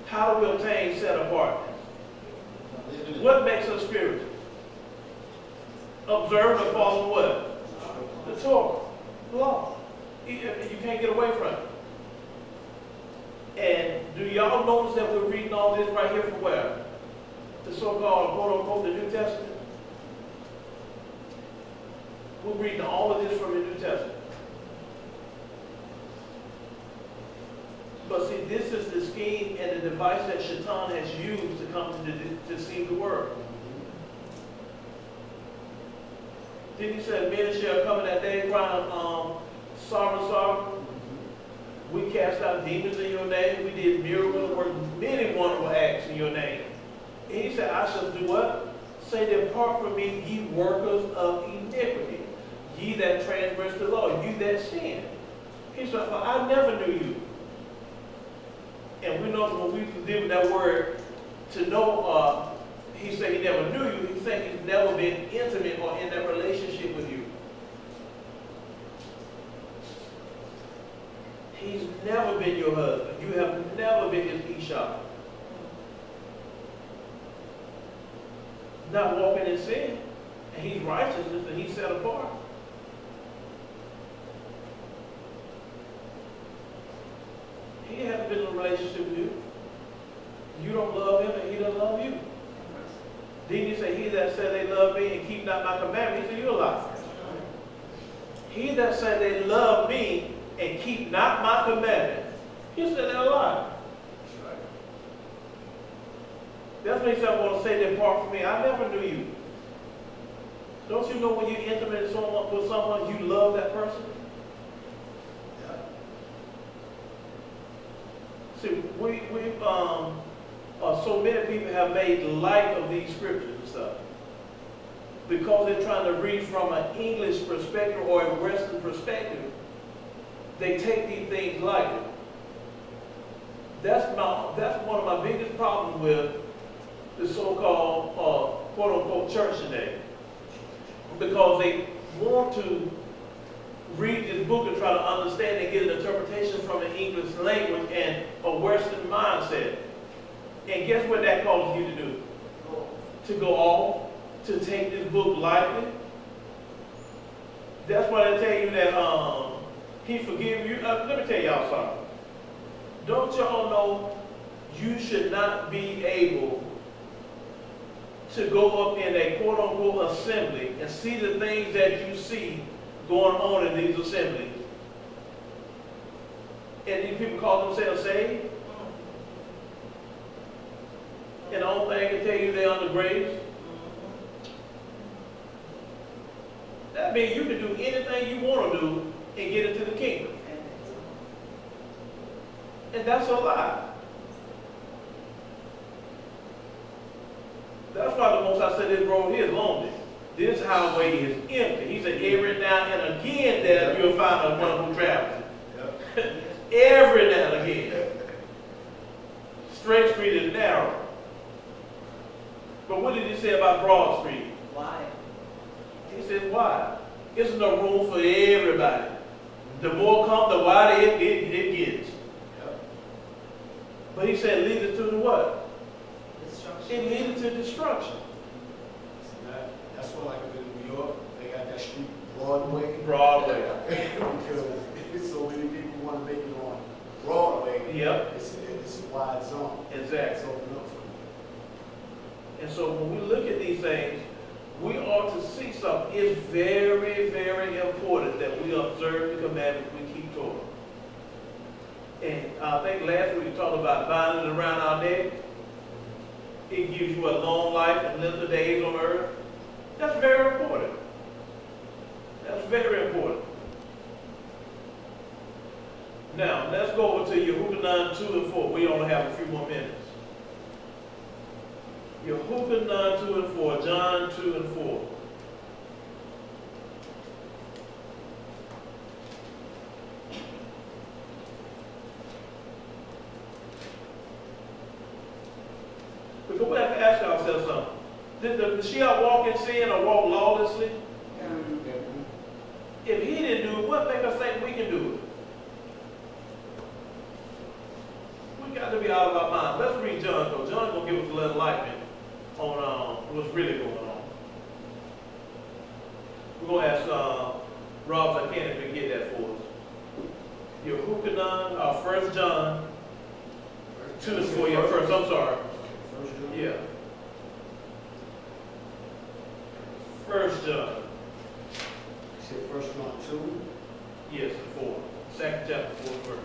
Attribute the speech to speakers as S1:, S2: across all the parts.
S1: How do we obtain set apartness? What makes us spiritual? Observe and follow what? The Torah, the law. You can't get away from it. And do y'all notice that we're reading all this right here from where? The so-called, quote-unquote, the New Testament? We're reading all of this from the New Testament. But see, this is the scheme and the device that Shaitan has used to come to deceive the world. Then he said, men shall come in that day crying, sorrow, sorrow. We cast out demons in your name. We did miracles, worked many wonderful acts in your name. And he said, I shall do what? Say, depart from me, ye workers of iniquity. Ye that transgress the law, you that sin. He said, I never knew you. And we know when we deal with that word, to know, he said he never knew you. He said he's never been intimate or in that relationship with you. He's never been your husband. You have never been his Isha. Not walking in sin. And he's righteousness and he's set apart. He hasn't been in a relationship with you. You don't love him and he doesn't love you. Didn't you say, he that said they love me and keep not my commandments? He said, you're a liar. He that said they love me and keep not my commandments, he said they're a liar. That's what he said, I want to say, depart from me. I never knew you. Don't you know when you're intimate with someone, you love that person? See, so many people have made light of these scriptures and stuff because they're trying to read from an English perspective or a Western perspective. They take these things lightly. That's one of my biggest problems with the so-called quote-unquote church today, because they want to read this book and try to understand and get an interpretation from an English language and a Western mindset. And guess what that causes you to do? To go off, to take this book lightly. That's why they tell you that he forgive you. Let me tell y'all something. Don't y'all know you should not be able to go up in a quote-unquote assembly and see the things that you see going on in these assemblies. And these people call themselves saved. And the only thing I can tell you, they're under grace. That means you can do anything you want to do and get into the kingdom. And that's a lie. That's why the Most High said this road here is lonely. This highway is empty. He said, every now and again there you'll find a one who travels. Every now and again. Straight Street is narrow. But what did he say about Broad Street?
S2: Why?
S1: He said, why? There's no room for everybody. The more come, the wider it gets. But he said, lead it to the what?
S2: Destruction.
S1: It leads to destruction.
S3: That's why, like in New York, they got that street Broadway.
S1: Broadway.
S3: Because so many people want to make it on Broadway.
S1: Yep.
S3: It's a wide zone.
S1: Exactly.
S3: It's open up for you.
S1: And so when we look at these things, we ought to see something. It's very, very important that we observe the commandments, we keep Torah. And I think last week we talked about binding it around our neck. It gives you a long life and length of days on earth. That's very important. That's very important. Now, let's go over to Yahuah 2 and 4. We only have a few more minutes. Yahuah 2 and 4, John 2 and 4. Because we have to ask ourselves something. Did the Mashiyach walk in sin or walk lawlessly? If he didn't do it, what makes us think we can do it? We got to be out of our mind. Let's read John, though. John's going to give us a little enlightenment on what's really going on. We're going to ask Rob, I can't even get that for us. Yahuah, 1 John 2 and 4. Yeah, first, I'm sorry. Yeah. 1 John.
S3: You said 1 John 2?
S1: Yes, 4. 2nd chapter, 4th verse.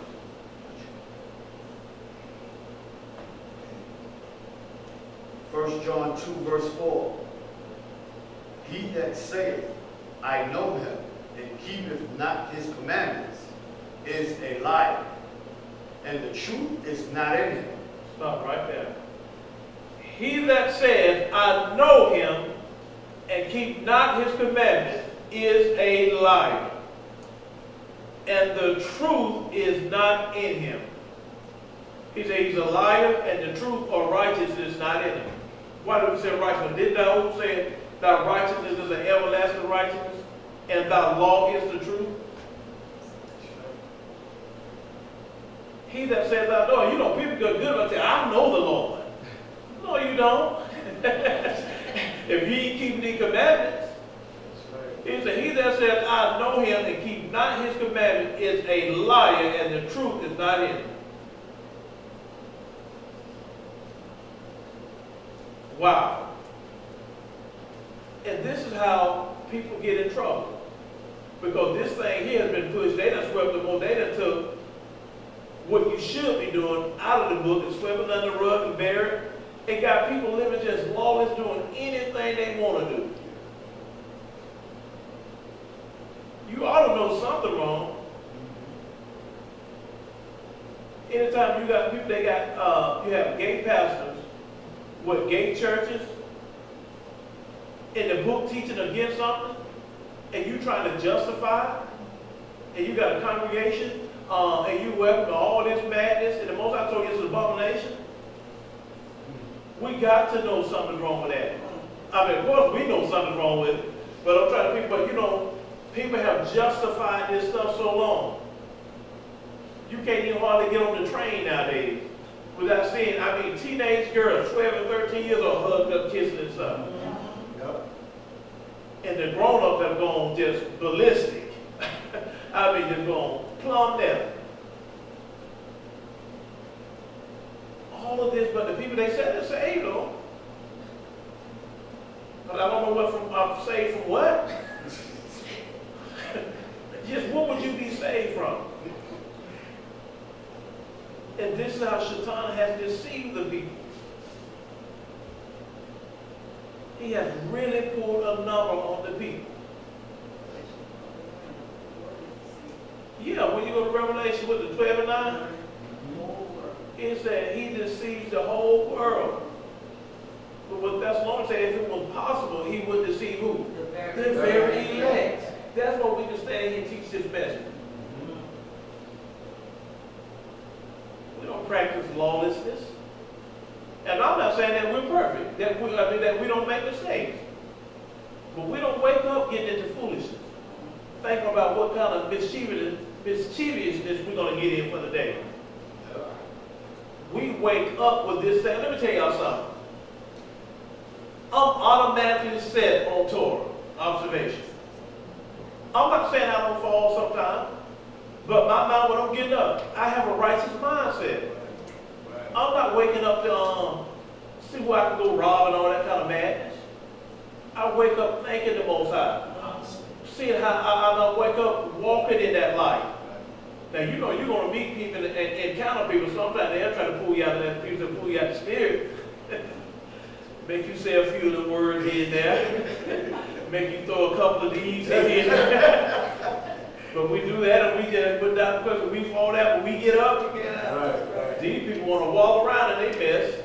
S3: First John 2, verse 4. He that saith, I know him, and keepeth not his commandments, is a liar, and the truth is not in him.
S1: Stop right there. He that saith, I know him, and keep not his commandments, is a liar, and the truth is not in him. He said he's a liar, and the truth or righteousness is not in him. Why do we say righteousness? Didn't thou say thy righteousness is an everlasting righteousness, and thy law is the truth? He that says, I know. You know, people go good about saying, I know the Lord. No, you don't. If you ain't keeping the commandments. He said, he that says, I know him, and keep not his commandments, is a liar, and the truth is not in him. Wow. And this is how people get in trouble. Because this thing here has been pushed. They done swept the book. They done took what you should be doing out of the book and swept it under the rug and buried it. It got people living just lawless, doing anything they want to do. You ought to know something wrong. Anytime you got people, they got, you have gay pastors with gay churches in the book teaching against something, and you trying to justify, and you got a congregation, and you welcome all this madness, and the most I told you is an abomination. We got to know something's wrong with that. I mean, of course we know something's wrong with it, but I'm trying to think, but you know, people have justified this stuff so long. You can't even hardly get on the train nowadays without seeing, I mean, teenage girls, 12 and 13 years old, hugged up, kissing and stuff. Yep. And the grown-ups have gone just ballistic. I mean, just gone plumb down. All of this, but the people they said they're saved, though. But I don't know what from, I'm saved from what? Just what would you be saved from? And this is how Shaitan has deceived the people. He has really pulled a number on the people. Yeah, when you go to Revelation with the 12 and 9, it said he deceives the whole world. But what Thessalonians said, if it was possible, he would deceive who? The very elect. That's what we can stand here and teach this message. We don't practice lawlessness. And I'm not saying that we're perfect, that we don't make mistakes. But we don't wake up getting into foolishness, thinking about what kind of mischievousness we're going to get in for the day. We wake up with this thing. Let me tell y'all something. I'm automatically set on Torah, observation. I'm not saying I don't fall sometimes, but my mind, when I'm getting up, I have a righteous mindset. I'm not waking up to see where I can go rob and all that kind of madness. I wake up thanking the Most High. Seeing how I wake up walking in that light. Now, you know, you're going to meet people and encounter people. Sometimes they'll try to pull you out of that, people pull you out of the spirit. Make you say a few of the words here and there. Make you throw a couple of these in here. But we do that and we just put down the question. We fall out, when we get up, we get out. Right. These people want to walk around and they mess.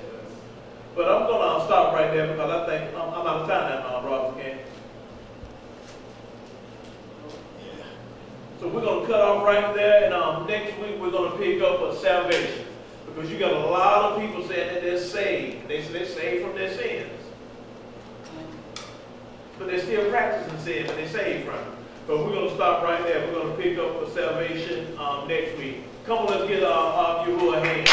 S1: But I'm going to stop right there because I think I'm out of time now, Robert. Okay? So we're going to cut off right there, and next week we're going to pick up a salvation. Because you got a lot of people saying that they're saved. They say they're saved from their sins. But they're still practicing sin, but they're saved from it. But we're going to stop right there. We're going to pick up a salvation next week. Come on, let's get Yahuah a hand.